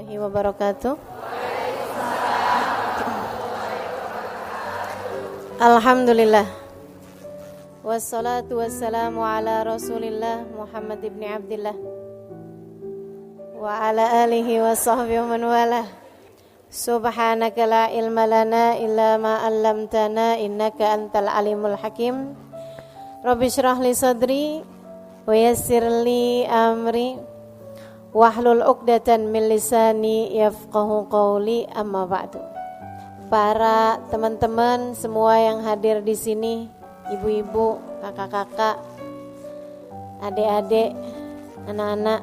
warahmatullahi wabarakatuh. Alhamdulillah. Wassalatu wassalamu ala Rasulillah Muhammad ibn Abdillah wa ala alihi wa sahbihi wa man wala. Subhanaka la ilma lana illa ma 'allamtana innaka antal alimul hakim. Rabbi shrah li sadri wa yassir li amri wahlul 'uqdatan min lisani yafqahu qawli, amma ba'du. Para teman-teman semua yang hadir di sini, ibu-ibu, kakak-kakak, adik-adik, anak-anak,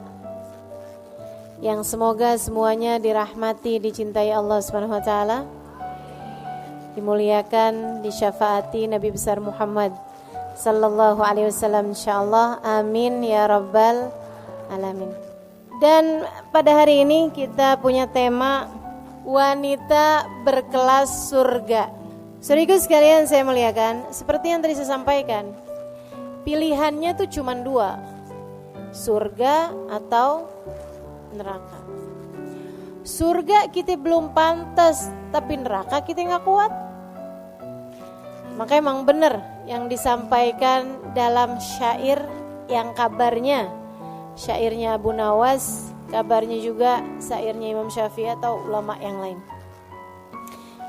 yang semoga semuanya dirahmati, dicintai Allah Subhanahu wa taala, dimuliakan, disyafaati Nabi besar Muhammad sallallahu alaihi wasallam insyaallah. Amin ya rabbal alamin. Dan pada hari ini kita punya tema wanita berkelas surga. Saudaraku sekalian saya muliakan, seperti yang tadi saya sampaikan, pilihannya tuh cuma dua, surga atau neraka. Surga kita belum pantas, tapi neraka kita gak kuat. Maka emang benar yang disampaikan dalam syair yang kabarnya syairnya Abu Nawas, kabarnya juga syairnya Imam Syafi'i atau ulama yang lain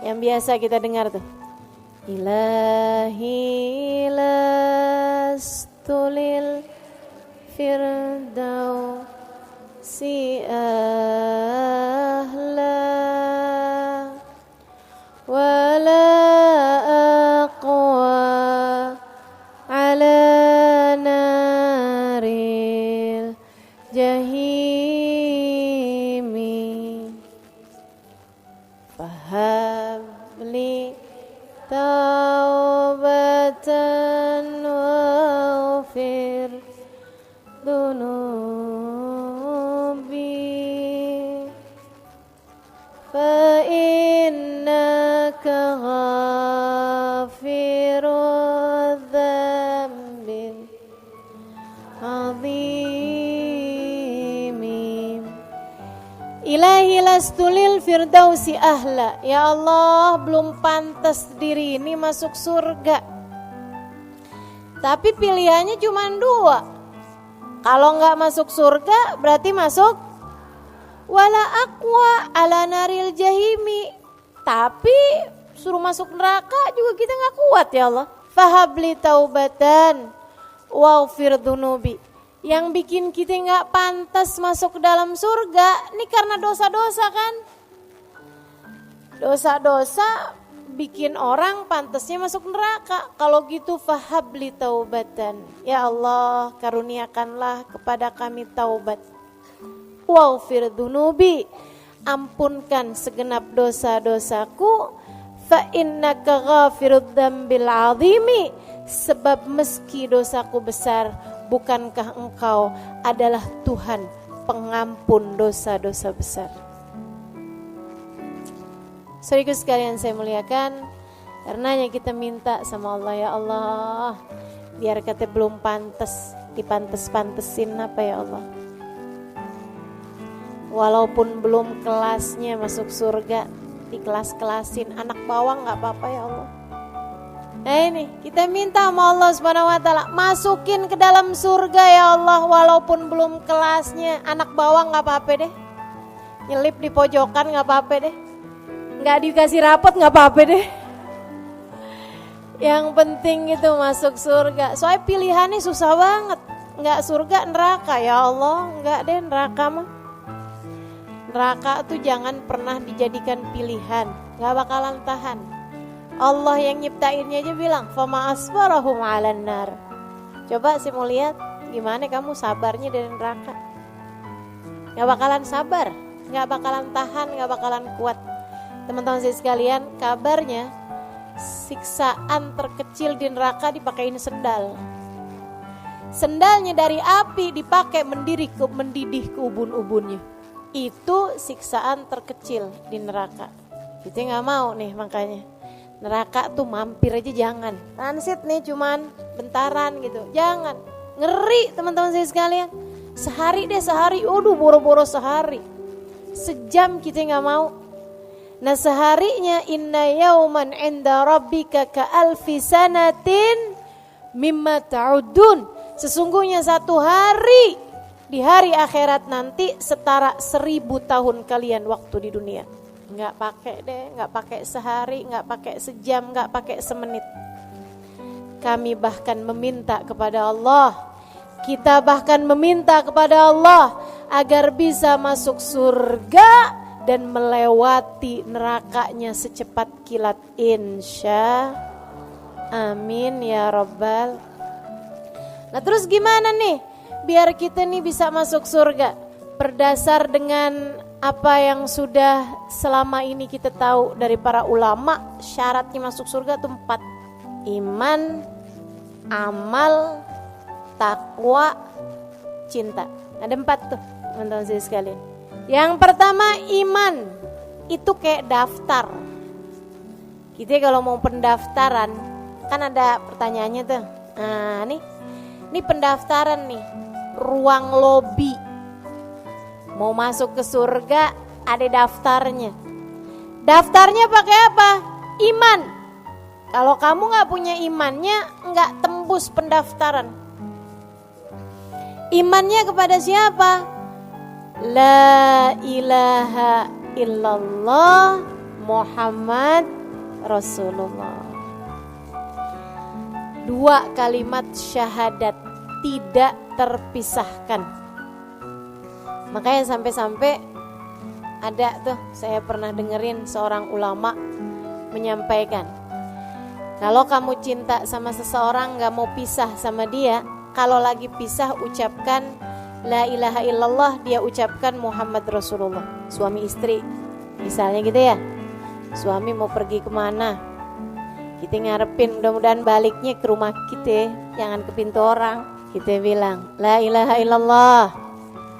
yang biasa kita dengar tuh. Ilahi lastulil firdausi ahla wala aqwa ala naril jahimi fahabli taubatan waghfir dunubi fa innaka ghafirudz dzambil azim. Ilahi lastulil firdausi ahla. Ya Allah, belum pantas diri ini masuk surga. Tapi pilihannya cuma dua. Kalau nggak masuk surga berarti masuk wala aqwa ala naril jahimi. Tapi suruh masuk neraka juga kita nggak kuat ya Allah. Fahabli taubatan waghfir dunubi. Yang bikin kita gak pantas masuk ke dalam surga ini karena dosa-dosa kan. Dosa-dosa bikin orang pantasnya masuk neraka. Kalau gitu fahabli taubatan. Ya Allah, karuniakanlah kepada kami taubat. Waghfir dunubi. Ampunkan segenap dosa-dosaku. Fa innaka ghafirudz dzambil azimi. Sebab meski dosaku besar, bukankah engkau adalah Tuhan pengampun dosa-dosa besar. Saudaraku sekalian saya muliakan, karenanya kita minta sama Allah, ya Allah, biar kata belum pantas, dipantes-pantesin apa ya Allah. Walaupun belum kelasnya masuk surga, di kelas-kelasin anak bawang gak apa-apa ya Allah. Nah ini kita minta sama Allah Subhanahu wa taala, masukin ke dalam surga ya Allah, walaupun belum kelasnya anak bawang enggak apa-apa deh. Nyelip di pojokan enggak apa-apa deh. Enggak dikasih rapot enggak apa-apa deh. Yang penting itu masuk surga. Soalnya pilihannya susah banget. Enggak surga neraka ya Allah, enggak deh neraka mah. Neraka tuh jangan pernah dijadikan pilihan, enggak bakalan tahan. Allah yang nyiptainnya aja bilang, fama asbarahum 'alan nar. Coba sih mau lihat gimana kamu sabarnya dari neraka. Gak bakalan sabar, gak bakalan tahan, gak bakalan kuat. Teman-teman saya sekalian, kabarnya siksaan terkecil di neraka dipakein sendal. Sendalnya dari api dipakai mendidih ke ubun-ubunnya. Itu siksaan terkecil di neraka. Kita gak mau nih makanya. Neraka tuh mampir aja jangan. Transit nih cuman bentaran gitu. Jangan. Ngeri teman-teman saya sekalian. Sehari, aduh boro-boro sehari. sejam kita nggak mau. Nah seharinya inna yauman inda rabbika ka alfi sanatin mimma ta'udun. Sesungguhnya satu hari di hari akhirat nanti setara 1000 tahun kalian waktu di dunia. Nggak pakai deh, nggak pakai sehari, nggak pakai sejam, nggak pakai semenit. Kami bahkan meminta kepada Allah, kita bahkan meminta kepada Allah agar bisa masuk surga dan melewati nerakanya secepat kilat, insya amin ya rabbal. Nah terus gimana nih biar kita nih bisa masuk surga? Berdasar dengan apa yang sudah selama ini kita tahu dari para ulama, syaratnya masuk surga itu 4. Iman, amal, takwa, cinta. Ada 4 tuh teman-teman sekalian. Yang pertama iman, itu kayak daftar. Kita kalau mau pendaftaran kan ada pertanyaannya tuh. Nah ini pendaftaran nih, ruang lobi. Mau masuk ke surga ada daftarnya. Daftarnya pakai apa? Iman. Kalau kamu gak punya imannya gak tembus pendaftaran. Imannya kepada siapa? La ilaha illallah Muhammad Rasulullah. 2 kalimat syahadat tidak terpisahkan. Makanya sampai-sampai ada tuh, saya pernah dengerin seorang ulama menyampaikan, kalau kamu cinta sama seseorang gak mau pisah sama dia, kalau lagi pisah ucapkan La ilaha illallah, dia ucapkan Muhammad Rasulullah. Suami istri misalnya gitu ya, suami mau pergi kemana, kita ngarepin mudah-mudahan baliknya ke rumah kita, jangan ke pintu orang. Kita bilang La ilaha illallah,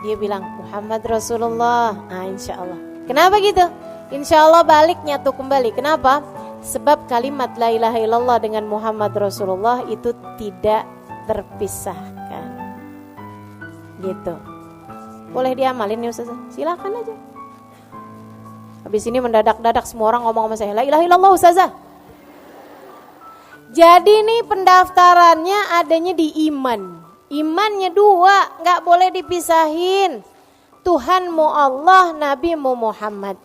dia bilang Muhammad Rasulullah. Nah insya Allah. Kenapa gitu? Insya Allah baliknya tuh kembali. Kenapa? Sebab kalimat La ilaha illallah dengan Muhammad Rasulullah itu tidak terpisahkan. Gitu. Boleh diamalin ya Ustazah? Silakan aja. Habis ini mendadak-dadak semua orang ngomong sama saya, La ilaha illallah Ustazah. Jadi nih pendaftarannya adanya di iman. Imannya 2, gak boleh dipisahin. Tuhanmu Allah, Nabimu Muhammad.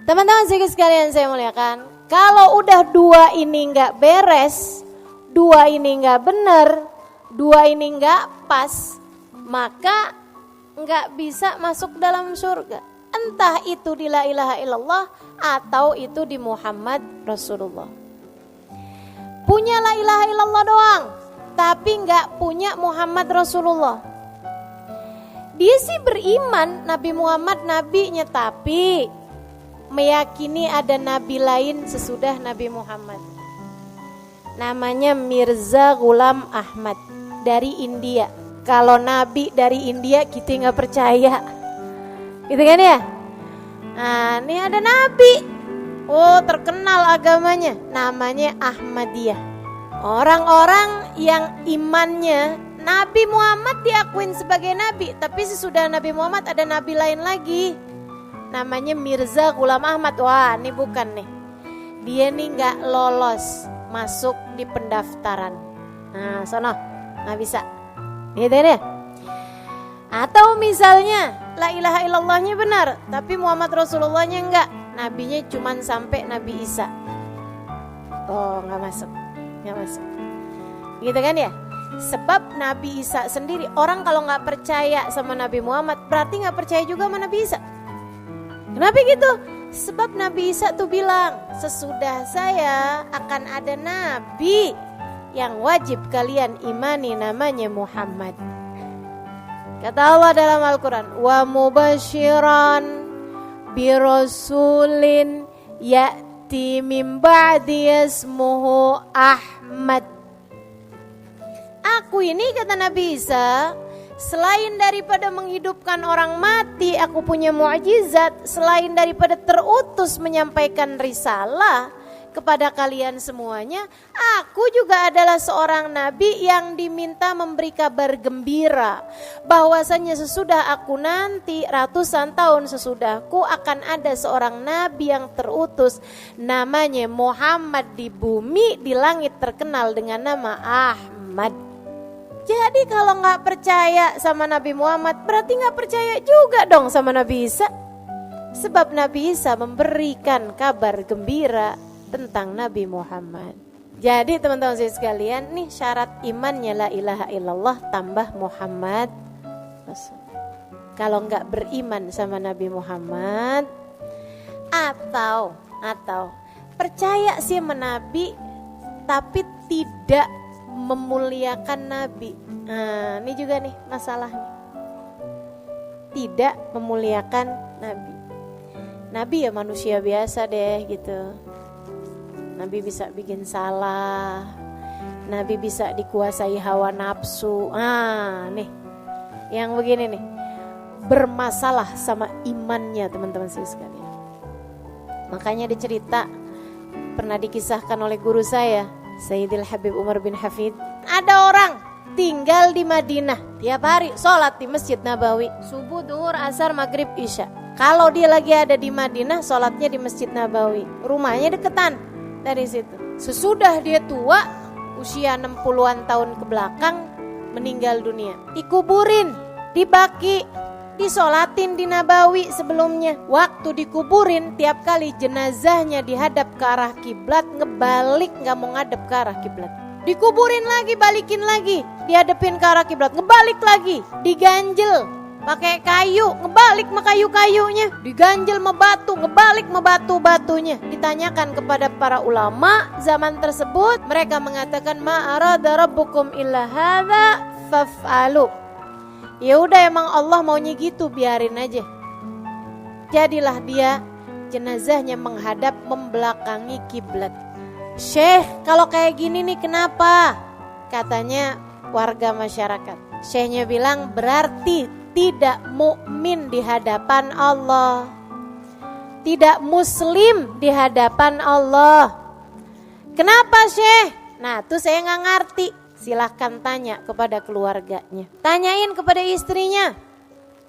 Teman-teman sekalian saya muliakan, kalau udah 2 ini gak beres, 2 ini gak bener, 2 ini gak pas, maka gak bisa masuk dalam surga. Entah itu di la ilaha illallah atau itu di Muhammad Rasulullah. Punya la ilaha illallah doang, tapi gak punya Muhammad Rasulullah. Dia sih beriman Nabi Muhammad nabinya, tapi meyakini ada nabi lain sesudah Nabi Muhammad. Namanya Mirza Ghulam Ahmad dari India. Kalau nabi dari India kita gak percaya, gitu kan ya. Nah ini ada nabi, oh terkenal agamanya, namanya Ahmadiyah. Orang-orang yang imannya Nabi Muhammad diakuin sebagai nabi, tapi sesudah Nabi Muhammad ada nabi lain lagi, namanya Mirza Ghulam Ahmad. Wah ini bukan nih, dia nih gak lolos masuk di pendaftaran. Nah sono gak bisa, gitu deh. Atau misalnya la ilaha illallahnya benar, tapi Muhammad Rasulullahnya enggak, nabinya cuman sampai Nabi Isa. Oh gak masuk, gak masuk, gitu kan ya. Sebab Nabi Isa sendiri, orang kalau gak percaya sama Nabi Muhammad berarti gak percaya juga sama Nabi Isa. Kenapa gitu? Sebab Nabi Isa tuh bilang, sesudah saya akan ada nabi yang wajib kalian imani, namanya Muhammad. Kata Allah dalam Al-Quran, wa mubashiran birasulin ya'ti min ba'di ismuhu Ahmad. Aku ini, kata Nabi Isa, selain daripada menghidupkan orang mati, aku punya mukjizat. Selain daripada terutus menyampaikan risalah kepada kalian semuanya, aku juga adalah seorang nabi yang diminta memberi kabar gembira bahwasanya sesudah aku nanti, ratusan tahun sesudahku, akan ada seorang nabi yang terutus namanya Muhammad di bumi, di langit terkenal dengan nama Ahmad. Jadi kalau gak percaya sama Nabi Muhammad, berarti gak percaya juga dong sama Nabi Isa. Sebab Nabi Isa memberikan kabar gembira tentang Nabi Muhammad. Jadi teman-teman sekalian, nih syarat imannya la ilaha illallah tambah Muhammad Rasul. Kalau nggak beriman sama Nabi Muhammad, atau percaya sih sama Nabi tapi tidak memuliakan Nabi. Nah, ini juga nih masalahnya. Tidak memuliakan Nabi. Nabi ya manusia biasa deh gitu. Nabi bisa bikin salah. Nabi bisa dikuasai hawa nafsu. Nih. Yang begini nih. Bermasalah sama imannya teman-teman sekalian. Makanya dicerita, pernah dikisahkan oleh guru saya, Sayyidil Habib Umar bin Hafid. Ada orang tinggal di Madinah, tiap hari sholat di Masjid Nabawi, subuh, duhur, asar, maghrib, isya. Kalau dia lagi ada di Madinah, sholatnya di Masjid Nabawi. Rumahnya deketan dari situ. Sesudah dia tua, usia 60-an tahun ke belakang, meninggal dunia. Dikuburin, dibaki, disolatin di Nabawi sebelumnya. Waktu dikuburin, tiap kali jenazahnya dihadap ke arah kiblat, ngebalik gak mau ngadep ke arah kiblat. Dikuburin lagi, balikin lagi, dihadepin ke arah kiblat, ngebalik lagi, diganjel pakai kayu, ngebalik sama kayu-kayunya, diganjel sama batu, ngebalik sama batu-batunya. Ditanyakan kepada para ulama zaman tersebut, mereka mengatakan ma arada rabbukum illa hadza faf'alu. Ya udah, emang Allah maunya gitu, biarin aja. Jadilah dia jenazahnya menghadap membelakangi kiblat. Syekh, kalau kayak gini nih kenapa? Katanya warga masyarakat. Syekhnya bilang berarti tidak mukmin di hadapan Allah, tidak muslim di hadapan Allah. Kenapa Syekh? Nah tuh saya gak ngerti. Silahkan tanya kepada keluarganya, tanyain kepada istrinya.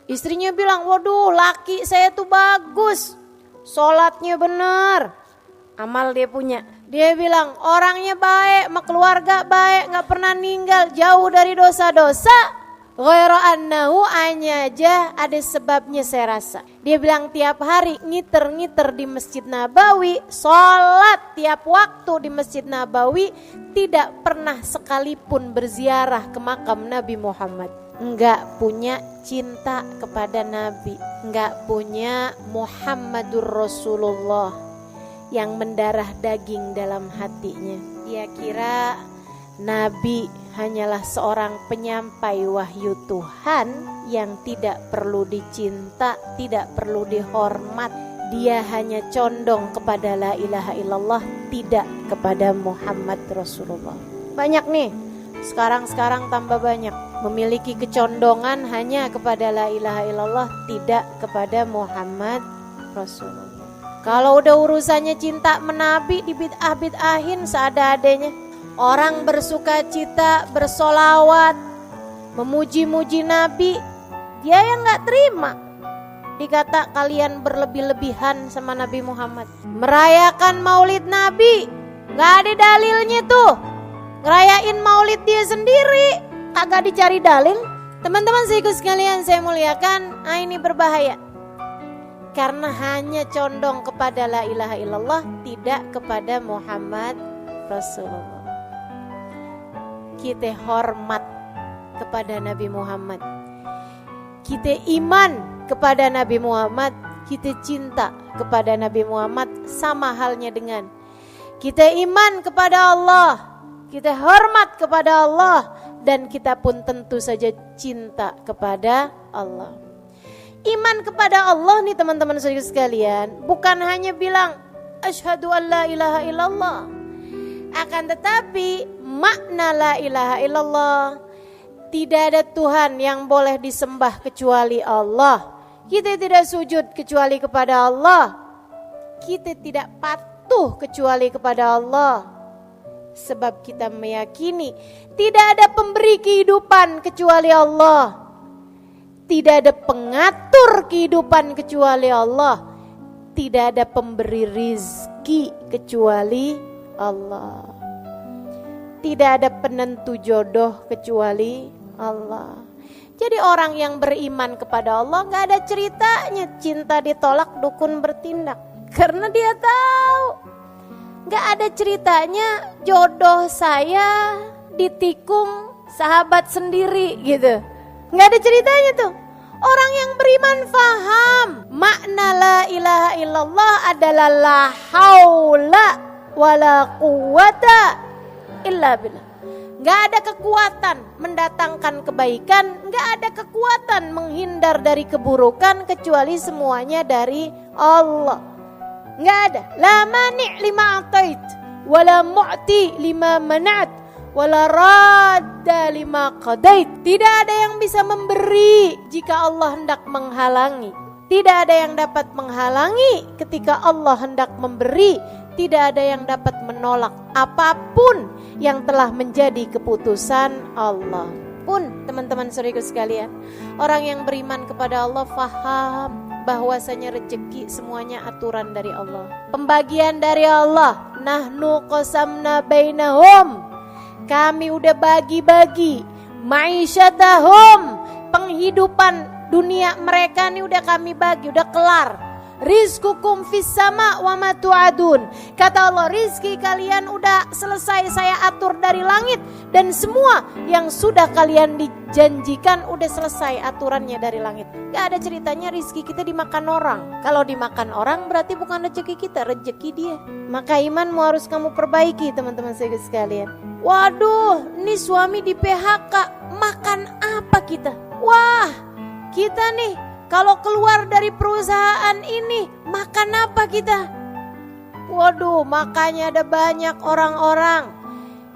Istrinya bilang, waduh laki saya tuh bagus, sholatnya bener, amal dia punya. Dia bilang orangnya baik, sama keluarga baik, gak pernah ninggal, jauh dari dosa-dosa. Ghairu annahu, hanya aja ada sebabnya saya rasa. Dia bilang tiap hari ngiter-ngiter di Masjid Nabawi, sholat tiap waktu di Masjid Nabawi, tidak pernah sekalipun berziarah ke makam Nabi Muhammad. Enggak punya cinta kepada Nabi, enggak punya Muhammadur Rasulullah yang mendarah daging dalam hatinya. Dia kira Nabi hanyalah seorang penyampai wahyu Tuhan yang tidak perlu dicinta, tidak perlu dihormat. Dia hanya condong kepada la ilaha illallah, tidak kepada Muhammad Rasulullah. Banyak nih, sekarang tambah banyak, memiliki kecondongan hanya kepada la ilaha illallah, tidak kepada Muhammad Rasulullah. Kalau udah urusannya cinta menabi, dibid'ah-bid'ahin seada-adanya. Orang bersuka cita, bersolawat, memuji-muji Nabi, dia yang gak terima. Dikata kalian berlebih-lebihan sama Nabi Muhammad. Merayakan maulid Nabi, gak ada dalilnya tuh. Ngerayain maulid dia sendiri, kagak dicari dalil. Teman-teman sekalian saya muliakan, ini berbahaya. Karena hanya condong kepada la ilaha illallah, tidak kepada Muhammad Rasulullah. Kita hormat kepada Nabi Muhammad, kita iman kepada Nabi Muhammad, kita cinta kepada Nabi Muhammad, sama halnya dengan kita iman kepada Allah, kita hormat kepada Allah, dan kita pun tentu saja cinta kepada Allah. Iman kepada Allah nih teman-teman saudara sekalian, bukan hanya bilang asyhadu an la ilaha illallah, akan tetapi makna la ilaha illallah, tidak ada Tuhan yang boleh disembah kecuali Allah. Kita tidak sujud kecuali kepada Allah. Kita tidak patuh butuh kecuali kepada Allah. Sebab kita meyakini tidak ada pemberi kehidupan kecuali Allah. Tidak ada pengatur kehidupan kecuali Allah. Tidak ada pemberi rizki kecuali Allah. Tidak ada penentu jodoh kecuali Allah. Jadi orang yang beriman kepada Allah gak ada ceritanya cinta ditolak dukun bertindak. Karena dia tahu gak ada ceritanya jodoh saya ditikung sahabat sendiri gitu. Gak ada ceritanya tuh. Orang yang beriman faham makna la ilaha illallah adalah la haula wala quwata illa billah. Gak ada kekuatan mendatangkan kebaikan, gak ada kekuatan menghindar dari keburukan kecuali semuanya dari Allah. Gak ada. La mani' lima atait wala mu'ti lima manat wala radda lima qadait. Tidak ada yang bisa memberi jika Allah hendak menghalangi. Tidak ada yang dapat menghalangi ketika Allah hendak memberi. Tidak ada yang dapat menolak apapun yang telah menjadi keputusan Allah. Pun teman-teman saudaraku sekalian, orang yang beriman kepada Allah faham bahwasanya rezeki semuanya aturan dari Allah. Pembagian dari Allah. Nahnu qasamna bainahum. Kami udah bagi-bagi ma'isyatahum, penghidupan dunia mereka nih udah kami bagi, udah kelar. Rizqukum fis sama wa ma tu'adun. Kata Allah, rizki kalian udah selesai saya atur dari langit, dan semua yang sudah kalian dijanjikan udah selesai aturannya dari langit. Gak ada ceritanya rizki kita dimakan orang. Kalau dimakan orang berarti bukan rezeki kita, rezeki dia. Maka imanmu harus kamu perbaiki teman-teman sekalian. Waduh, ini suami di PHK, makan apa kita? Wah, kita nih kalau keluar dari perusahaan ini, makan apa kita? Waduh, makanya ada banyak orang-orang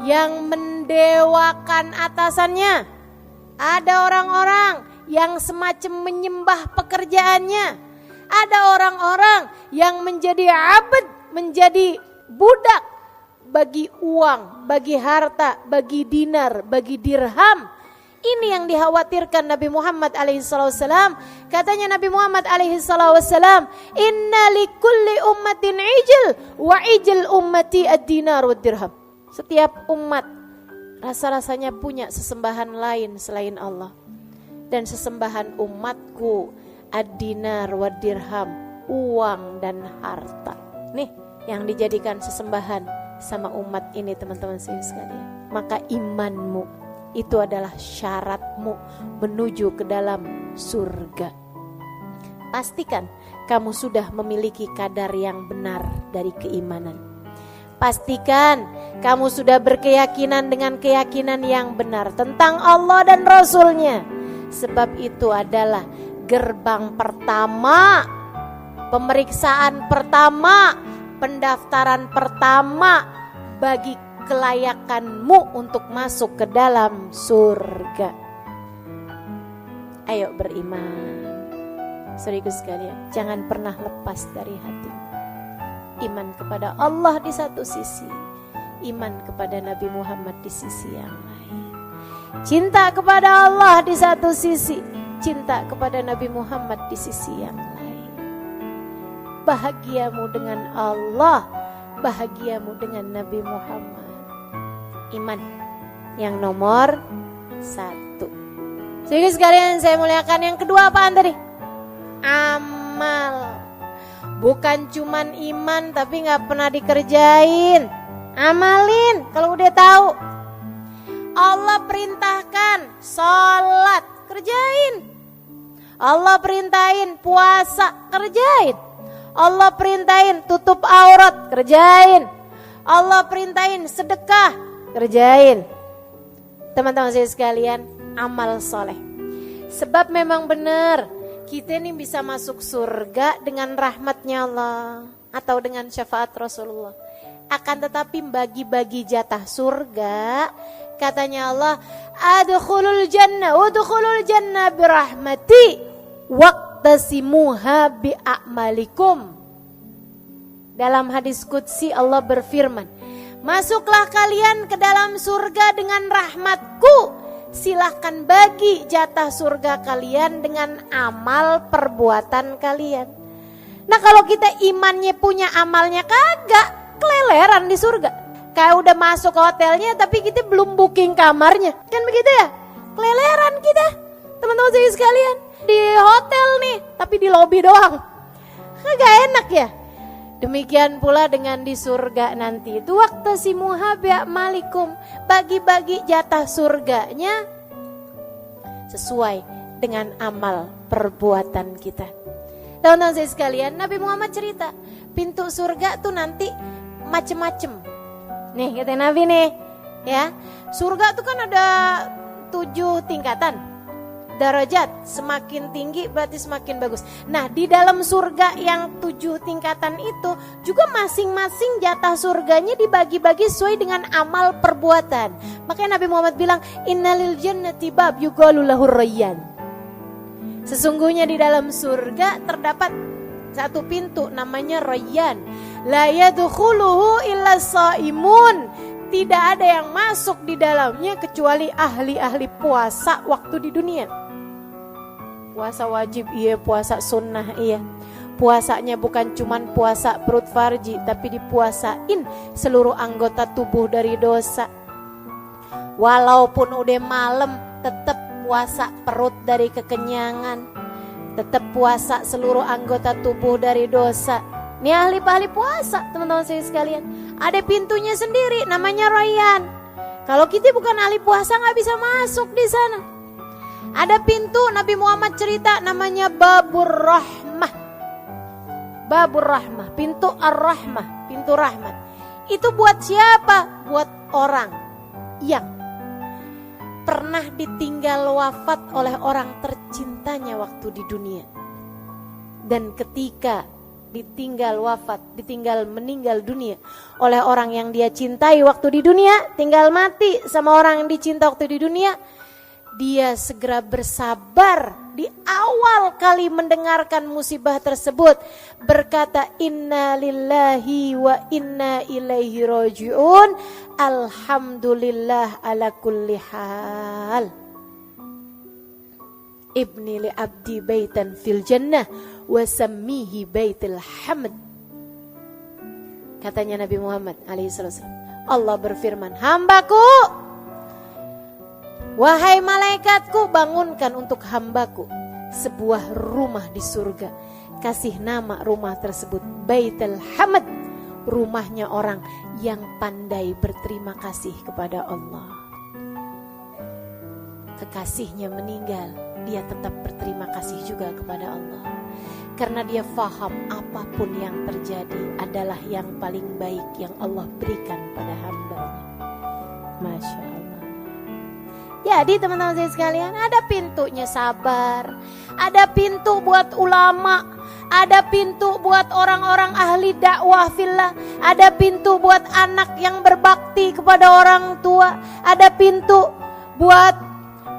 yang mendewakan atasannya. Ada orang-orang yang semacam menyembah pekerjaannya. Ada orang-orang yang menjadi abd, menjadi budak bagi uang, bagi harta, bagi dinar, bagi dirham. Ini yang dikhawatirkan Nabi Muhammad alaihissalam. Katanya Nabi Muhammad alaihissalam, inna likulli ummatin ijil, wa ijil ummati ad-dinar wa dirham. Setiap umat rasa-rasanya punya sesembahan lain selain Allah. Dan sesembahan umatku ad-dinar wa dirham, uang dan harta. Nih yang dijadikan sesembahan sama umat ini teman-teman sekalian. Maka imanmu itu adalah syaratmu menuju ke dalam surga. Pastikan kamu sudah memiliki kadar yang benar dari keimanan. Pastikan kamu sudah berkeyakinan dengan keyakinan yang benar tentang Allah dan Rasul-Nya. Sebab itu adalah gerbang pertama, pemeriksaan pertama, pendaftaran pertama bagi kelayakanmu untuk masuk ke dalam surga. Ayo beriman. Saudaraku sekalian, jangan pernah lepas dari hati. Iman kepada Allah di satu sisi, iman kepada Nabi Muhammad di sisi yang lain. Cinta kepada Allah di satu sisi, cinta kepada Nabi Muhammad di sisi yang lain. Bahagiamu dengan Allah, bahagiamu dengan Nabi Muhammad. Iman yang nomor 1. Jadi sekalian saya muliakan, yang kedua apaan tadi? Amal. Bukan cuman iman tapi gak pernah dikerjain. Amalin kalau udah tahu. Allah perintahkan sholat, kerjain. Allah perintahin puasa, kerjain. Allah perintahin tutup aurat, kerjain. Allah perintahin sedekah, kerjain. Teman-teman saya sekalian, amal soleh. Sebab memang benar kita ini bisa masuk surga dengan rahmatnya Allah atau dengan syafaat Rasulullah. Akan tetapi bagi-bagi jatah surga, katanya Allah, adkhulul jannah birahmati waqtasimuha bi'amalikum. Dalam hadis qudsi Allah berfirman, masuklah kalian ke dalam surga dengan rahmatku. Silahkan bagi jatah surga kalian dengan amal perbuatan kalian. Nah kalau kita imannya punya amalnya kagak, keleleran di surga. Kayak udah masuk ke hotelnya tapi kita belum booking kamarnya. Kan begitu ya? Keleleran kita. Teman-teman saya sekalian, di hotel nih tapi di lobi doang. Kagak enak ya? Demikian pula dengan di surga nanti. Itu waktu si muhabya malikum, bagi-bagi jatah surganya sesuai dengan amal perbuatan kita. Teman-teman saya sekalian, Nabi Muhammad cerita, pintu surga tuh nanti macem-macem. Nih kata Nabi nih, ya. Surga tuh kan ada 7 tingkatan. Darajat, semakin tinggi berarti semakin bagus. Nah di dalam surga yang 7 tingkatan itu juga masing-masing jatah surganya dibagi-bagi sesuai dengan amal perbuatan. Makanya Nabi Muhammad bilang, innalil jannati bab yuqalu lahur rayyan. Sesungguhnya di dalam surga terdapat satu pintu namanya Rayyan. La yadkhuluhu illa shaimun. Tidak ada yang masuk di dalamnya kecuali ahli-ahli puasa waktu di dunia. Puasa wajib iya, puasa sunnah iya. Puasanya bukan cuman puasa perut farji, tapi dipuasain seluruh anggota tubuh dari dosa. Walaupun udah malam tetap puasa perut dari kekenyangan, tetap puasa seluruh anggota tubuh dari dosa. Ini ahli-ahli puasa teman-teman saya sekalian. Ada pintunya sendiri namanya Rayyan. Kalau kita bukan ahli puasa nggak bisa masuk di sana. Ada pintu Nabi Muhammad cerita namanya Babur Rahmah. Babur Rahmah, pintu Ar-Rahmah, pintu rahmat. Itu buat siapa? Buat orang yang pernah ditinggal wafat oleh orang tercintanya waktu di dunia. Dan ketika ditinggal wafat, meninggal dunia oleh orang yang dia cintai waktu di dunia, tinggal mati sama orang yang dicinta waktu di dunia, dia segera bersabar di awal kali mendengarkan musibah tersebut, berkata inna lillahi wa inna ilaihi raji'un, alhamdulillah ala kulli hal. Ibni li abdi baitan fil jannah wa sammihi baitul hamd. Katanya Nabi Muhammad alaihissalam, Allah berfirman, hambaku, wahai malaikatku, bangunkan untuk hambaku sebuah rumah di surga. Kasih nama rumah tersebut Baitul Hamd, rumahnya orang yang pandai berterima kasih kepada Allah. Kekasihnya meninggal, dia tetap berterima kasih juga kepada Allah. Karena dia faham apapun yang terjadi adalah yang paling baik yang Allah berikan pada hambanya. Masya Allah. Jadi teman-teman saya sekalian, ada pintunya sabar, ada pintu buat ulama, ada pintu buat orang-orang ahli dakwah fillah, ada pintu buat anak yang berbakti kepada orang tua, ada pintu buat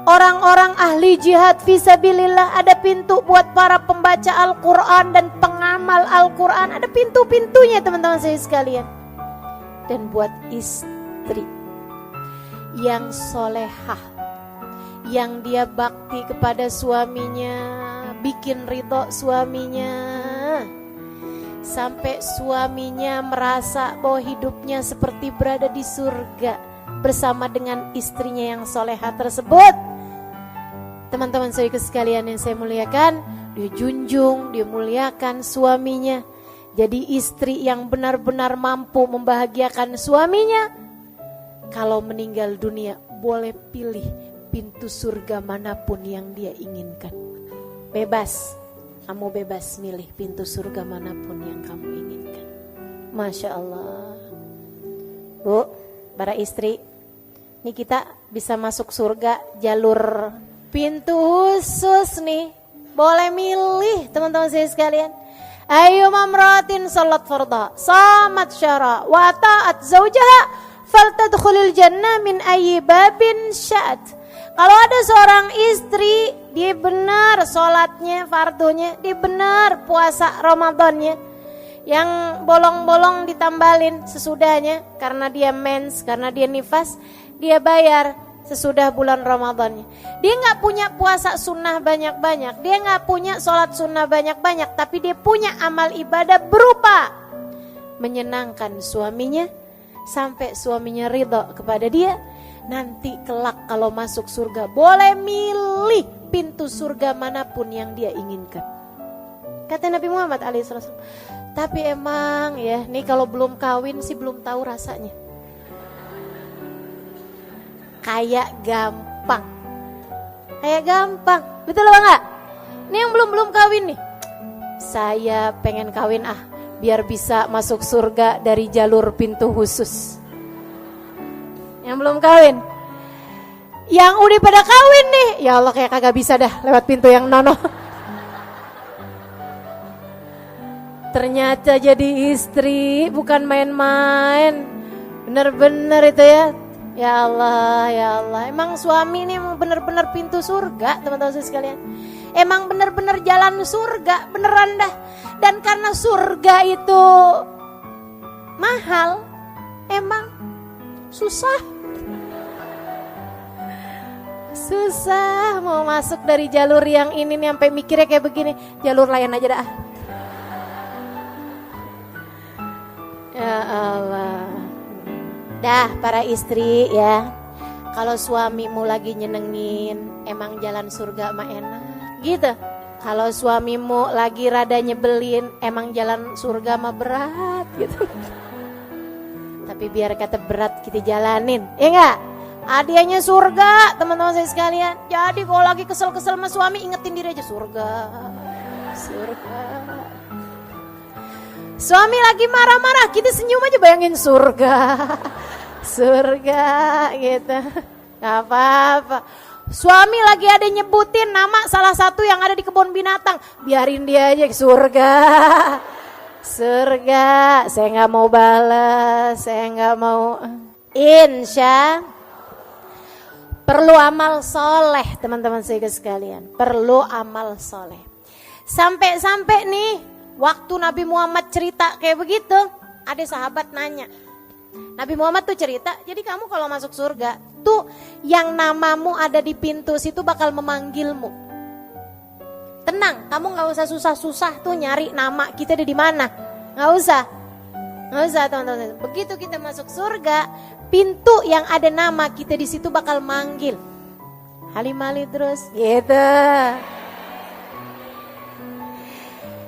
orang-orang ahli jihad fisabilillah, ada pintu buat para pembaca Al-Quran dan pengamal Al-Quran, ada pintu-pintunya teman-teman saya sekalian. Dan buat istri yang solehah, yang dia bakti kepada suaminya, bikin ridho suaminya, sampai suaminya merasa bahwa hidupnya seperti berada di surga bersama dengan istrinya yang solehah tersebut. Teman-teman saya sekalian yang saya muliakan, dia junjung, dia muliakan suaminya. Jadi istri yang benar-benar mampu membahagiakan suaminya, kalau meninggal dunia boleh pilih pintu surga manapun yang dia inginkan. Bebas, kamu bebas milih pintu surga manapun yang kamu inginkan. Masya Allah. Bu, para istri, ini kita bisa masuk surga jalur pintu khusus nih. Boleh milih teman-teman saya sekalian. Ayu mamratin salat farda, samat syara, wa ta'at zawjaha, faltadkhulil jannah min ayyi babin sya'at. Kalau ada seorang istri, dia benar sholatnya, fardunya, dia benar puasa Ramadannya, Yang bolong-bolong ditambalin sesudahnya, karena dia mens, karena dia nifas, dia bayar sesudah bulan Ramadannya. Dia gak punya puasa sunnah banyak-banyak, dia gak punya sholat sunnah banyak-banyak, tapi dia punya amal ibadah berupa menyenangkan suaminya, sampai suaminya ridho kepada dia. Nanti kelak kalau masuk surga boleh milih pintu surga manapun yang dia inginkan. Kata Nabi Muhammad alaihissalam. Tapi emang ya, nih kalau belum kawin sih belum tahu rasanya. Kayak gampang. Betul apa enggak? Ini yang belum kawin nih. Saya pengen kawin biar bisa masuk surga dari jalur pintu khusus. Yang belum kawin. Yang udah pada kawin nih, ya Allah kayak kagak bisa dah lewat pintu yang nono. Ternyata jadi istri bukan main-main. Bener-bener itu ya. Ya Allah. Emang suami ini emang bener-bener pintu surga, teman-teman sekalian. Emang bener-bener jalan surga, beneran dah. Dan karena surga itu mahal, emang susah mau masuk dari jalur yang ini nih, sampai mikirnya kayak begini, jalur lain aja dah. Ya Allah. Dah para istri ya, kalau suamimu lagi nyenengin, emang jalan surga mah enak gitu. Kalau suamimu lagi rada nyebelin, emang jalan surga mah berat gitu. Tapi biar kata berat kita jalanin, ya enggak? Hadiahnya surga, teman-teman saya sekalian. Jadi kalau lagi kesel-kesel sama suami, ingetin diri aja surga. Suami lagi marah-marah, kita senyum aja, bayangin surga gitu. Gak apa-apa. Suami lagi ada nyebutin nama salah satu yang ada di kebun binatang, biarin dia aja surga. Saya gak mau balas, saya gak mau. Insya perlu amal soleh, teman-teman saya sekalian. Perlu amal soleh. Sampai-sampai nih, waktu Nabi Muhammad cerita kayak begitu, ada sahabat nanya. Nabi Muhammad tuh cerita, jadi kamu kalau masuk surga, tuh yang namamu ada di pintu situ bakal memanggilmu. Tenang, kamu gak usah susah-susah tuh nyari nama kita ada di mana. Gak usah teman-teman. Begitu kita masuk surga, pintu yang ada nama kita di situ bakal manggil. Halimali terus, gitu.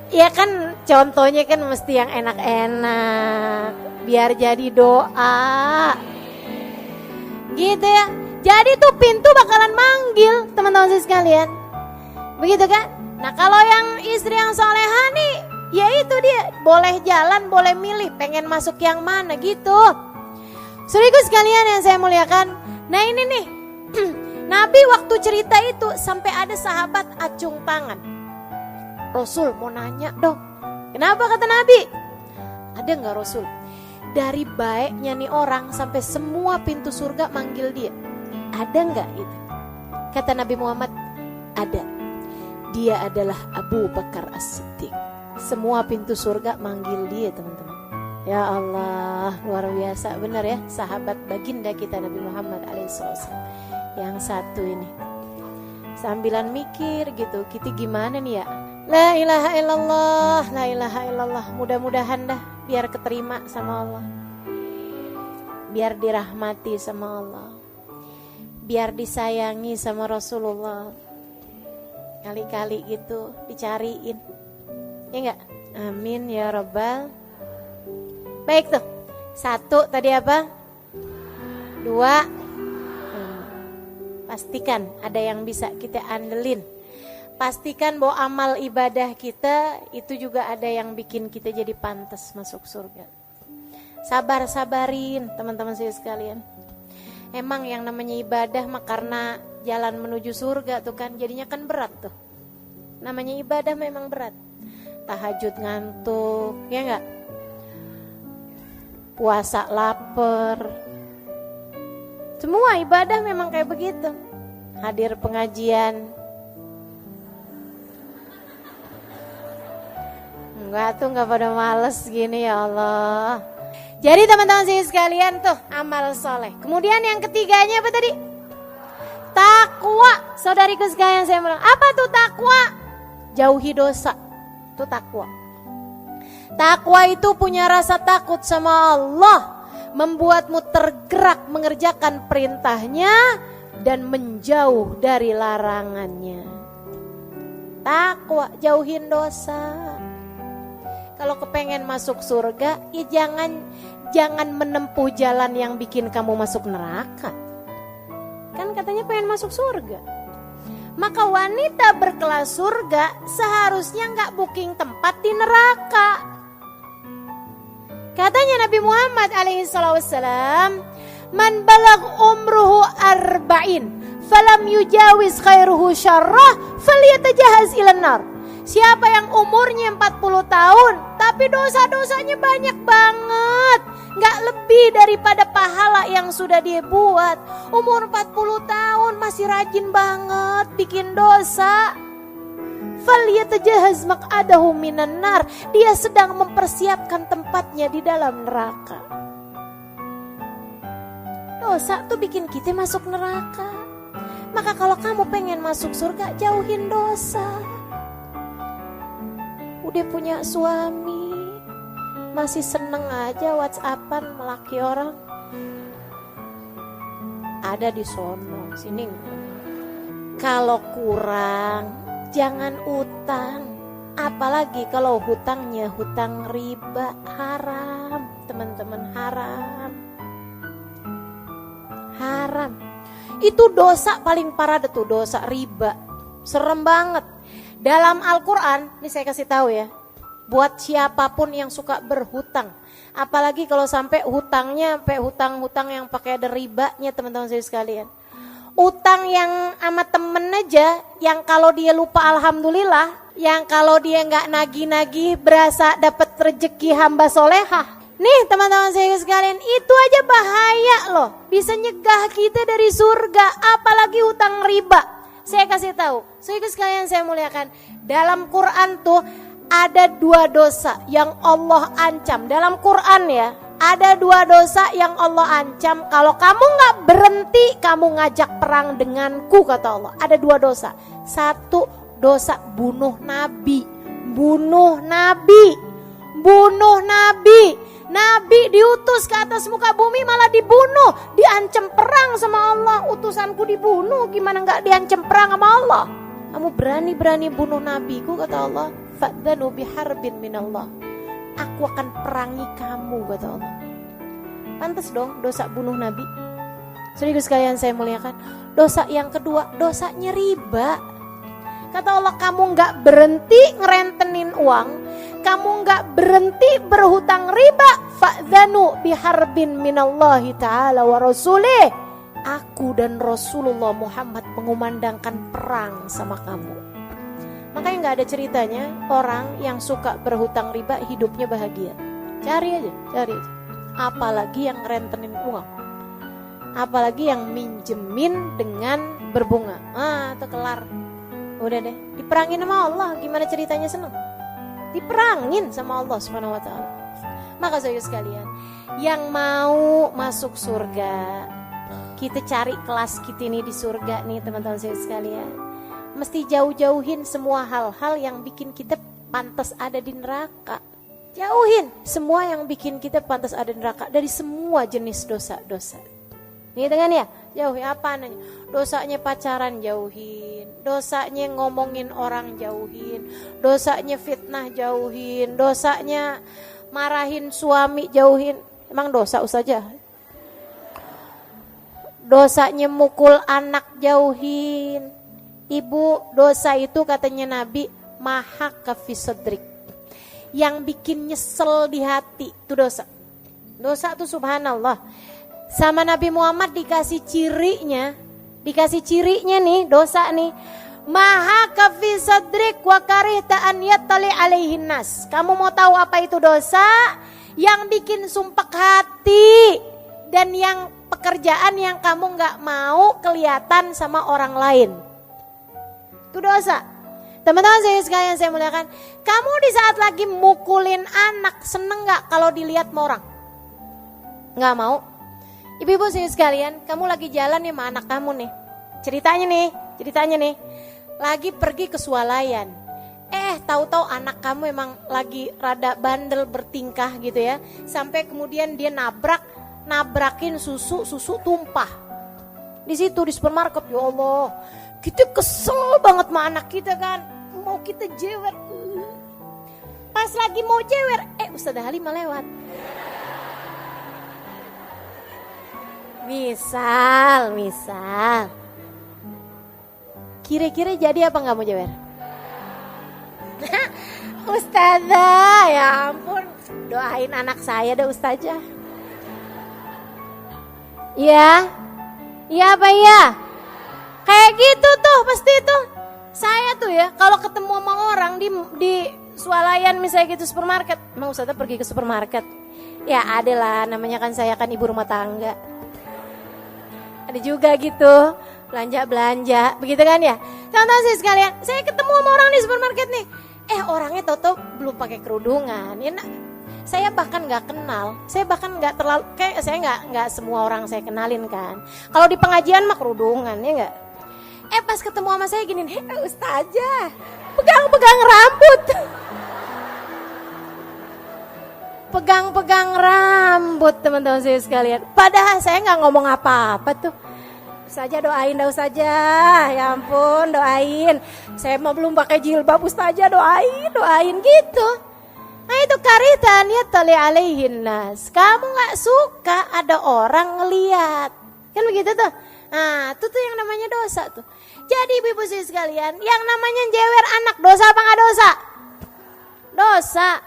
Ya kan contohnya kan mesti yang enak-enak, biar jadi doa. Gitu ya. Jadi tuh pintu bakalan manggil, teman-teman sekalian. Begitu kan? Nah, kalau yang istri yang soleha nih, ya itu dia, boleh jalan, boleh milih pengen masuk yang mana gitu. Saudaraku sekalian yang saya muliakan. Nah, ini nih. Nabi waktu cerita itu sampai ada sahabat acung tangan. Rasul mau nanya dong, kenapa kata Nabi? Ada gak Rasul? Dari baiknya nih orang sampai semua pintu surga manggil dia, ada gak itu? Kata Nabi Muhammad, ada. Dia adalah Abu Bakar As-Siddiq. Semua pintu surga manggil dia, teman-teman. Ya Allah, luar biasa, benar ya, sahabat baginda kita Nabi Muhammad alaihissalam. Yang satu ini sambilan mikir gitu, kita gimana nih ya? La ilaha illallah, la ilaha illallah. Mudah-mudahan dah biar keterima sama Allah, biar dirahmati sama Allah, biar disayangi sama Rasulullah. Kali-kali gitu dicariin, ya enggak? Amin ya Rabbal. Baik tuh, satu tadi apa? Dua, pastikan ada yang bisa kita andelin. Pastikan bahwa amal ibadah kita itu juga ada yang bikin kita jadi pantas masuk surga. Sabar-sabarin teman-teman saya sekalian. Emang yang namanya ibadah mah karena jalan menuju surga tuh kan jadinya kan berat tuh. Namanya ibadah memang berat. Tahajud ngantuk, ya enggak? Puasa lapar. Semua ibadah memang kayak begitu. Hadir pengajian, Enggak tuh, enggak pada males gini ya Allah. Jadi teman-teman sekalian tuh amal soleh. Kemudian yang ketiganya apa tadi? Takwa. Saudariku sekalian saya bilang, apa tuh takwa? Jauhi dosa. Itu takwa. Takwa itu punya rasa takut sama Allah, membuatmu tergerak mengerjakan perintahnya dan menjauh dari larangannya. Takwa, jauhin dosa. Kalau kepengen masuk surga, ya jangan menempuh jalan yang bikin kamu masuk neraka. Kan katanya pengen masuk surga. Maka wanita berkelas surga seharusnya nggak booking tempat di neraka. Katanya Nabi Muhammad alaihissalam, man balag umruhu arba'in falam yujawiz khairuhu syarrah falyatajahaz ilan nar. Siapa yang umurnya 40 tahun tapi dosa-dosanya banyak banget, gak lebih daripada pahala yang sudah dia buat. Umur 40 tahun masih rajin banget bikin dosa. Falyatajahaz maq'adahu minan nar. Dia sedang mempersiapkan tempatnya di dalam neraka. Dosa tuh bikin kita masuk neraka. Maka kalau kamu pengen masuk surga, jauhin dosa. Udah punya suami, masih seneng aja WhatsAppan melaki orang. Ada di sono, sini. Kalau kurang, jangan utang. Apalagi kalau hutangnya hutang riba, haram. Teman-teman, haram. Haram. Itu dosa paling parah tuh, dosa riba. Serem banget. Dalam Al-Quran, ini saya kasih tahu ya, buat siapapun yang suka berhutang, apalagi kalau sampai hutangnya sampai hutang-hutang yang pakai ada ribanya, teman-teman saya sekalian. Utang yang sama temen aja, yang kalau dia lupa alhamdulillah, yang kalau dia nggak nagih-nagih berasa dapat rezeki hamba solehah. Nih teman-teman saya sekalian, itu aja bahaya loh, bisa nyegah kita dari surga, apalagi hutang riba. Saya kasih tahu, saudara sekalian saya muliakan, dalam Quran tuh ada 2 dosa yang Allah ancam. Dalam Quran ya, ada 2 dosa yang Allah ancam. Kalau kamu nggak berhenti, kamu ngajak perang denganku, kata Allah. Ada 2 dosa. 1 dosa bunuh Nabi, bunuh Nabi, bunuh Nabi. Nabi diutus ke atas muka bumi malah dibunuh, diancam perang sama Allah. Utusanku dibunuh, gimana nggak diancam perang sama Allah? Kamu berani-berani bunuh nabiku, kata Allah. Fa'dhanu biharbin minallah. Aku akan perangi kamu, kata Allah. Pantas dong dosa bunuh nabi. Saudara sekalian saya muliakan, dosa yang kedua, dosanya riba. Kata Allah, kamu nggak berhenti ngerentenin uang, kamu nggak berhenti berhutang riba, fa'dhanu biharbin minallahi ta'ala wa rasulih. Aku dan Rasulullah Muhammad mengumandangkan perang sama kamu. Makanya nggak ada ceritanya orang yang suka berhutang riba hidupnya bahagia. Cari aja. Apalagi yang ngerentenin uang, apalagi yang minjemin dengan berbunga. Itu kelar. Udah deh, diperangin sama Allah, gimana ceritanya seneng? Diperangin sama Allah Subhanahu wa taala. Maka saudara sekalian, yang mau masuk surga, kita cari kelas kita ini di surga nih teman-teman saudara sekalian. Mesti jauh-jauhin semua hal-hal yang bikin kita pantas ada di neraka. Jauhin semua yang bikin kita pantas ada di neraka dari semua jenis dosa-dosa. Nih dengan ya, jauhi apa nanya? Dosanya pacaran jauhin, dosanya ngomongin orang jauhin, dosanya fitnah jauhin, dosanya marahin suami jauhin. Emang dosa saja? Dosanya mukul anak jauhin. Ibu, dosa itu katanya Nabi maha kafisadrik, yang bikin nyesel di hati itu dosa. Dosa itu subhanallah. Sama Nabi Muhammad dikasih cirinya nih dosa nih. Maha kafisadrik wa karihta an yattali alaihin nas. Kamu mau tahu apa itu dosa? Yang bikin sumpek hati dan yang pekerjaan yang kamu nggak mau kelihatan sama orang lain. Itu dosa. Teman-teman saya sekalian saya muliakan, kamu di saat lagi mukulin anak, seneng gak kalau dilihat sama orang? Gak mau. Ibu-ibu saya sekalian, kamu lagi jalan nih sama anak kamu nih. Ceritanya nih, lagi pergi ke swalayan. Tahu-tahu anak kamu emang lagi rada bandel bertingkah gitu ya. Sampai kemudian dia nabrakin susu tumpah. Di situ di supermarket, ya Allah. Kita kesel banget sama anak kita kan. Mau kita jewer. Pas lagi mau jewer, Ustazah Halimah lewat. Misal. Kira-kira jadi apa nggak mau jewer? Ustazah, ya ampun. Doain anak saya deh Ustazah. Iya? Iya apa iya? Kayak gitu tuh pasti tuh. Saya tuh ya kalau ketemu sama orang di swalayan misalnya gitu supermarket. Emang Ustazah pergi ke supermarket? Ya ada lah, namanya kan saya kan ibu rumah tangga. Ada juga gitu, belanja, begitu kan ya. Teman-teman saya sekalian, saya ketemu sama orang di supermarket nih. Orangnya tahu-tahu belum pakai kerudungan. Ya, saya bahkan nggak kenal, saya bahkan nggak terlalu, kayak saya nggak semua orang saya kenalin kan. Kalau di pengajian mah kerudungan ya nggak. Pas ketemu sama saya gini, Ustazah, pegang rambut. Pegang rambut teman-teman saya sekalian. Padahal saya nggak ngomong apa-apa tuh. Ustazah doain dah Ustazah, ya ampun doain. Saya mau belum pakai jilbab Ustazah doain gitu. Nah itu karitan ya tali alaihin nas. Kamu nggak suka ada orang ngeliat, kan begitu tuh. Nah itu tuh yang namanya dosa tuh. Jadi ibu-ibu sekalian, yang namanya jewer anak dosa apa nggak dosa?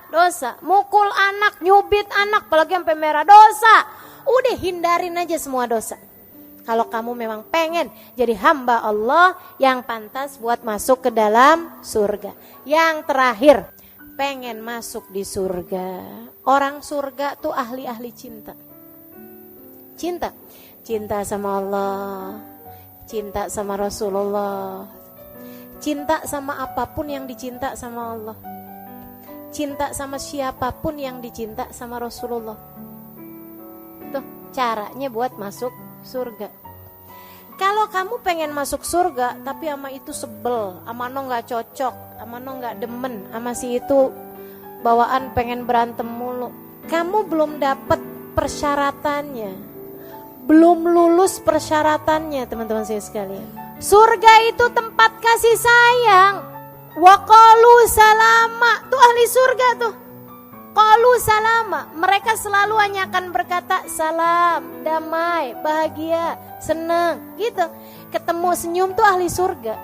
Dosa. Mukul anak, nyubit anak, apalagi sampai merah dosa. Udah hindarin aja semua dosa. Kalau kamu memang pengen jadi hamba Allah yang pantas buat masuk ke dalam surga. Yang terakhir, pengen masuk di surga. Orang surga tuh ahli-ahli cinta. Cinta sama Allah, cinta sama Rasulullah, cinta sama apapun yang dicinta sama Allah, cinta sama siapapun yang dicinta sama Rasulullah. Tuh caranya buat masuk surga. Kalau kamu pengen masuk surga tapi sama itu sebel, sama no gak cocok, sama no gak demen, sama si itu bawaan pengen berantem mulu, kamu belum dapet persyaratannya, belum lulus persyaratannya teman-teman saya sekalian. Surga itu tempat kasih sayang. Wa qalu salama, tuh ahli surga tuh. Qalu salama, mereka selalu hanya akan berkata salam, damai, bahagia, senang, gitu. Ketemu senyum tuh ahli surga.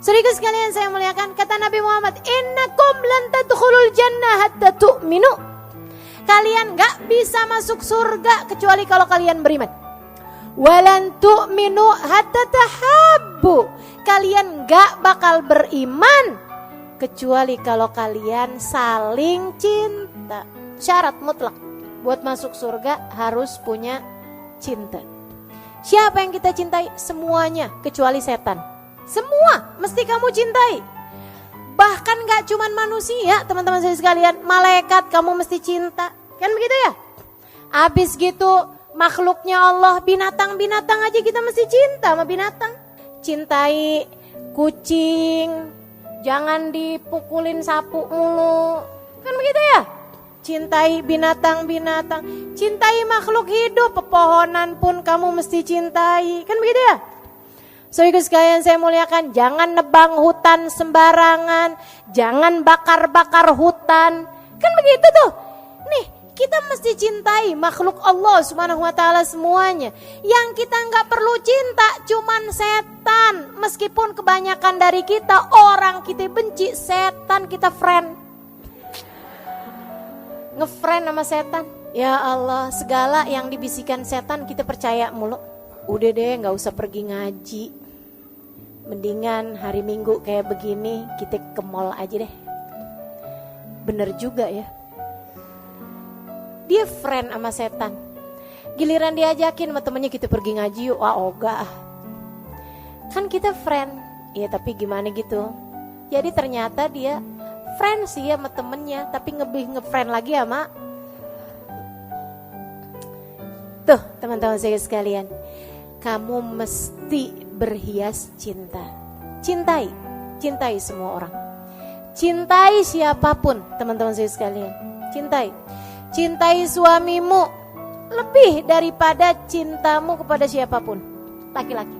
Saudara sekalian saya muliakan, kata Nabi Muhammad, innakum lan tadkhulul jannah hatta tu'minu. Kalian gak bisa masuk surga kecuali kalau kalian beriman. Walan tu'minu hatta tahabbu. Kalian gak bakal beriman kecuali kalau kalian saling cinta. Syarat mutlak buat masuk surga harus punya cinta. Siapa yang kita cintai? Semuanya kecuali setan. Semua mesti kamu cintai. Bahkan gak cuman manusia teman-teman saya sekalian, malaikat kamu mesti cinta. Kan begitu ya? Abis gitu makhluknya Allah, binatang-binatang aja kita mesti cinta sama binatang. Cintai kucing, jangan dipukulin sapu mulu. Kan begitu ya? Cintai binatang-binatang, cintai makhluk hidup, pepohonan pun kamu mesti cintai. Kan begitu ya? Saudara sekalian saya muliakan, jangan nebang hutan sembarangan, jangan bakar-bakar hutan. Kan begitu tuh. Nih, kita mesti cintai makhluk Allah Subhanahu wa taala semuanya. Yang kita nggak perlu cinta cuman setan. Meskipun kebanyakan dari kita orang kita benci, setan kita friend. Ngefriend sama setan. Ya Allah, segala yang dibisikkan setan kita percaya mulu. Udah deh, nggak usah pergi ngaji. Mendingan hari Minggu kayak begini kita ke mall aja deh. Bener juga ya. Dia friend sama setan. Giliran diajakin sama temennya kita pergi ngaji yuk, ogah. Kan kita friend. Ya tapi gimana gitu. Jadi ternyata dia friend sih sama temennya, tapi lebih ngefriend lagi sama tuh teman-teman saya sekalian. Kamu mesti berhias cinta. Cintai semua orang. Cintai siapapun, teman-teman saya sekalian. Cintai suamimu lebih daripada cintamu kepada siapapun, laki-laki.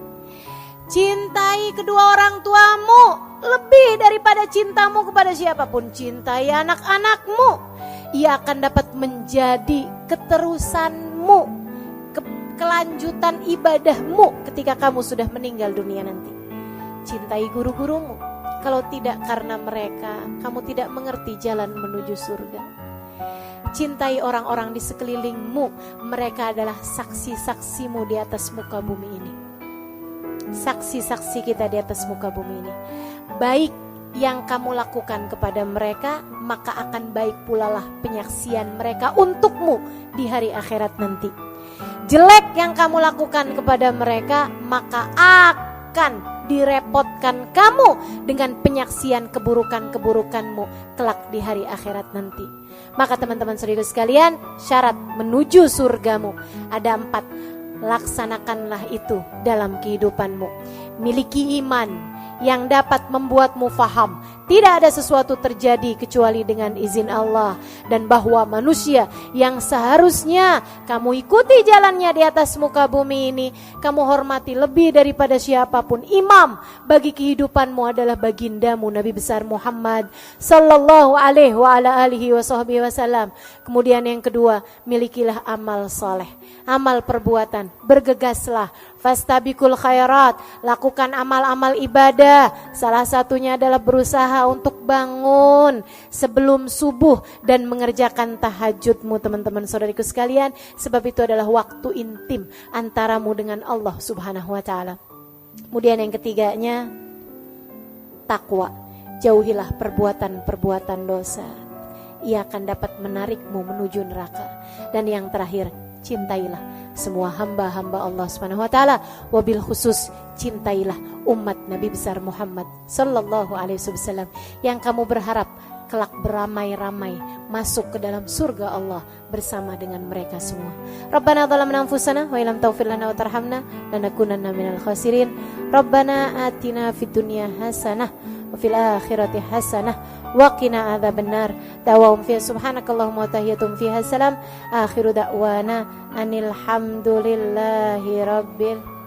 Cintai kedua orang tuamu lebih daripada cintamu kepada siapapun. Cintai anak-anakmu, ia akan dapat menjadi keterusanmu, kelanjutan ibadahmu ketika kamu sudah meninggal dunia nanti. Cintai guru-gurumu, kalau tidak karena mereka, kamu tidak mengerti jalan menuju surga. Cintai orang-orang di sekelilingmu, mereka adalah saksi-saksimu di atas muka bumi ini. Saksi-saksi kita di atas muka bumi ini. Baik yang kamu lakukan kepada mereka, maka akan baik pula lah penyaksian mereka untukmu di hari akhirat nanti. Jelek yang kamu lakukan kepada mereka, maka akan direpotkan kamu dengan penyaksian keburukan-keburukanmu kelak di hari akhirat nanti. Maka teman-teman saudara sekalian, syarat menuju surgamu ada 4. Laksanakanlah itu dalam kehidupanmu. Miliki iman yang dapat membuatmu faham tidak ada sesuatu terjadi kecuali dengan izin Allah, dan bahwa manusia yang seharusnya kamu ikuti jalannya di atas muka bumi ini, kamu hormati lebih daripada siapapun. Imam bagi kehidupanmu adalah bagindamu Nabi besar Muhammad sallallahu alaihi wa ala alihi wasallam. Kemudian yang kedua, milikilah amal soleh, amal perbuatan, bergegaslah, fastabiqul khairat, lakukan amal-amal ibadah. Salah satunya adalah berusaha untuk bangun sebelum subuh dan mengerjakan tahajudmu, teman-teman saudariku sekalian, sebab itu adalah waktu intim antaramu dengan Allah Subhanahu wa taala. Kemudian yang ketiganya, takwa. Jauhilah perbuatan-perbuatan dosa, ia akan dapat menarikmu menuju neraka. Dan yang terakhir, cintailah semua hamba-hamba Allah Subhanahu wa taala, wabil khusus cintailah umat Nabi besar Muhammad sallallahu alaihi wasallam yang kamu berharap kelak beramai-ramai masuk ke dalam surga Allah bersama dengan mereka semua. Rabbana zalamna anfusana wa illam taghfir lana wa tarhamna lanakunanna minal khasirin. Rabbana atina fid dunya hasanah wa fil akhirati hasanah wa qina adzabannar. Da'wahum fiha subhanakallahumma wa tahiyatum fiha salam. Akhiru da'wana anil hamdulillahi rabbil